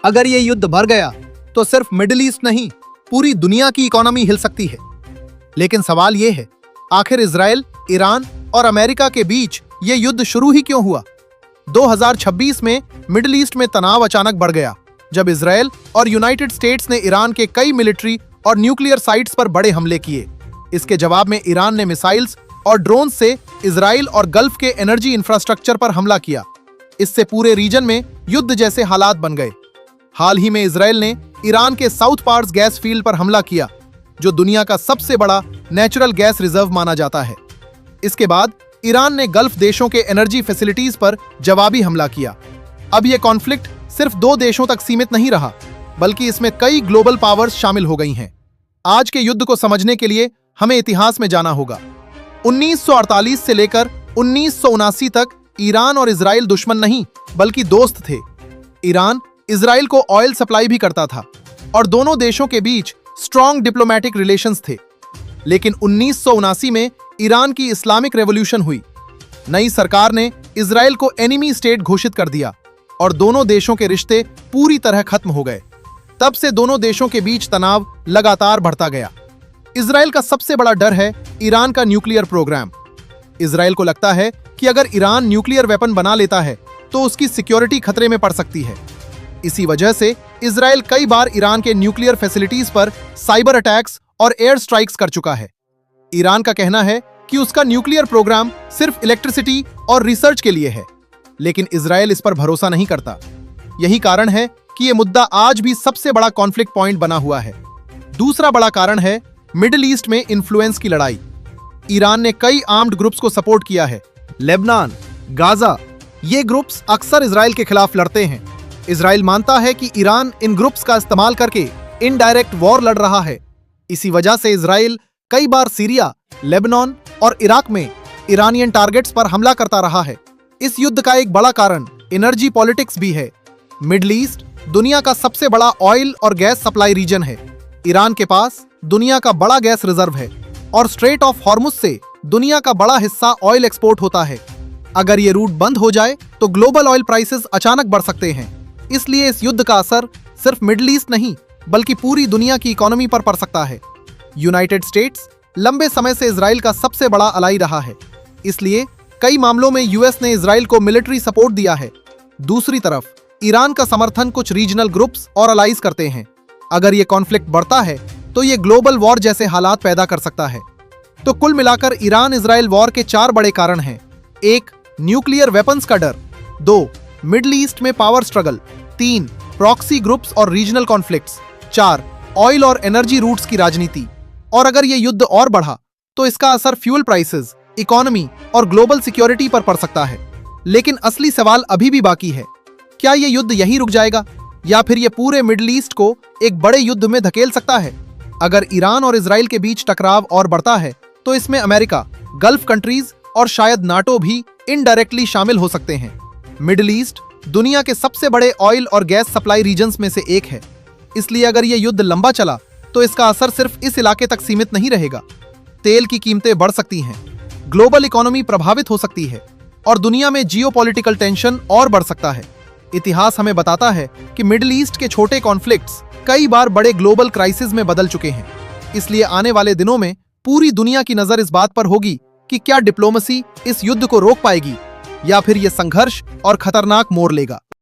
अगर ये युद्ध भर गया तो सिर्फ मिडिल ईस्ट नहीं, पूरी दुनिया की इकोनॉमी हिल सकती है। लेकिन सवाल ये है, आखिर इजराइल, ईरान और अमेरिका के बीच ये युद्ध शुरू ही क्यों हुआ? 2026 में मिडिल ईस्ट में तनाव अचानक बढ़ गया जब इजराइल और यूनाइटेड स्टेट्स ने ईरान के कई मिलिट्री और न्यूक्लियर साइट्स पर बड़े हमले किए। इसके जवाब में ईरान ने मिसाइल्स और ड्रोन से इजराइल और गल्फ के एनर्जी इंफ्रास्ट्रक्चर पर हमला किया। इससे पूरे रीजन में युद्ध जैसे हालात बन गए। हाल ही में इजराइल ने ईरान के साउथ पार्स गैस फील्ड पर हमला किया, जो दुनिया का सबसे बड़ा नेचुरल गैस रिजर्व माना जाता है। इसके बाद ईरान ने गल्फ देशों के एनर्जी फैसिलिटीज पर जवाबी हमला किया। अब यह कॉन्फ्लिक्ट सिर्फ 2 देशों तक सीमित नहीं रहा, बल्कि इसमें कई ग्लोबल पावर्स शामिल हो गई हैं। आज के युद्ध को समझने के लिए हमें इतिहास में जाना होगा। 1948 से लेकर 1979 तक ईरान और इजराइल दुश्मन नहीं, बल्कि दोस्त थे। ईरान इजराइल को ऑयल सप्लाई भी करता था और दोनों देशों के बीच स्ट्रॉन्ग डिप्लोमेटिक रिलेशंस थे। लेकिन 1979 में ईरान की इस्लामिक रेवोल्यूशन हुई। नई सरकार ने इजराइल को एनिमी स्टेट घोषित कर दिया और दोनों देशों के रिश्ते पूरी तरह खत्म हो गए। तब से दोनों देशों के बीच तनाव लगातार बढ़ता गया। इजराइल का सबसे बड़ा डर है ईरान का न्यूक्लियर प्रोग्राम। इजराइल को लगता है कि अगर ईरान न्यूक्लियर वेपन बना लेता है तो उसकी सिक्योरिटी खतरे में पड़ सकती है। इसी वजह से इजराइल कई बार ईरान के न्यूक्लियर फैसिलिटीज पर साइबर अटैक्स और एयर स्ट्राइक्स कर चुका है। ईरान का कहना है कि उसका न्यूक्लियर प्रोग्राम सिर्फ इलेक्ट्रिसिटी और रिसर्च के लिए है, लेकिन इजराइल इस पर भरोसा नहीं करता। यही कारण है कि यह मुद्दा आज भी सबसे बड़ा कॉन्फ्लिक्ट पॉइंट बना हुआ है। दूसरा बड़ा कारण है मिडिल ईस्ट में इन्फ्लुएंस की लड़ाई। ईरान ने कई आर्म्ड ग्रुप्स को सपोर्ट किया है। लेबनान, गाजा, ये ग्रुप्स अक्सर इजराइल के खिलाफ लड़ते हैं। इजराइल मानता है कि ईरान इन ग्रुप्स का इस्तेमाल करके इनडायरेक्ट वॉर लड़ रहा है। इसी वजह से इजराइल कई बार सीरिया, लेबनान और इराक में ईरानियन टारगेट्स पर हमला करता रहा है। इस युद्ध का एक बड़ा कारण एनर्जी पॉलिटिक्स भी है। मिडिल ईस्ट दुनिया का सबसे बड़ा ऑयल और गैस सप्लाई रीजन है। ईरान के पास दुनिया का बड़ा गैस रिजर्व है और स्ट्रेट ऑफ हॉर्मुज से दुनिया का बड़ा हिस्सा ऑयल एक्सपोर्ट होता है। अगर ये रूट बंद हो जाए तो ग्लोबल ऑयल प्राइसेस अचानक बढ़ सकते हैं। इसलिए इस युद्ध का असर सिर्फ मिडिल ईस्ट नहीं, बल्कि पूरी दुनिया की इकोनॉमी पर पड़ सकता है। यूनाइटेड स्टेट्स लंबे समय से इजराइल का सबसे बड़ा अलाई रहा है, इसलिए कई मामलों में यूएस ने इजराइल को मिलिट्री सपोर्ट दिया है। दूसरी तरफ ईरान का समर्थन कुछ रीजनल ग्रुप्स और अलाइज करते हैं। अगर ये कॉन्फ्लिक्ट बढ़ता है तो ये ग्लोबल वॉर जैसे हालात पैदा कर सकता है। तो कुल मिलाकर ईरान इजराइल वॉर के 4 बड़े कारण हैं। 1. न्यूक्लियर वेपन्स का डर। 2. मिडिल ईस्ट में पावर स्ट्रगल। 3. प्रॉक्सी ग्रुप्स और रीजनल कॉन्फ्लिक्ट्स। 4. ऑयल और एनर्जी रूट्स की राजनीति। और अगर यह युद्ध और बढ़ा तो इसका असर फ्यूल प्राइसेस, इकोनॉमी और ग्लोबल सिक्योरिटी पर पड़ सकता है। लेकिन असली सवाल अभी भी बाकी है, क्या यह युद्ध यहीं रुक जाएगा या फिर यह पूरे मिडिल ईस्ट को एक बड़े युद्ध में धकेल सकता है? अगर ईरान और इजराइल के बीच टकराव और बढ़ता है तो इसमें अमेरिका, गल्फ कंट्रीज और शायद नाटो भी इनडायरेक्टली शामिल हो सकते हैं। मिडिल ईस्ट दुनिया के सबसे बड़े ऑयल और गैस सप्लाई रीजन्स में से एक है, इसलिए अगर यह युद्ध लंबा चला तो इसका असर सिर्फ इस इलाके तक सीमित नहीं रहेगा। तेल की कीमतें बढ़ सकती हैं, ग्लोबल इकोनॉमी प्रभावित हो सकती है और दुनिया में जियोपॉलिटिकल टेंशन और बढ़ सकता है। इतिहास हमें बताता है कि मिडिल ईस्ट के छोटे कॉन्फ्लिक्ट्स कई बार बड़े ग्लोबल क्राइसिस में बदल चुके हैं। इसलिए आने वाले दिनों में पूरी दुनिया की नजर इस बात पर होगी कि क्या डिप्लोमेसी इस युद्ध को रोक पाएगी या फिर यह संघर्ष और खतरनाक मोड़ लेगा।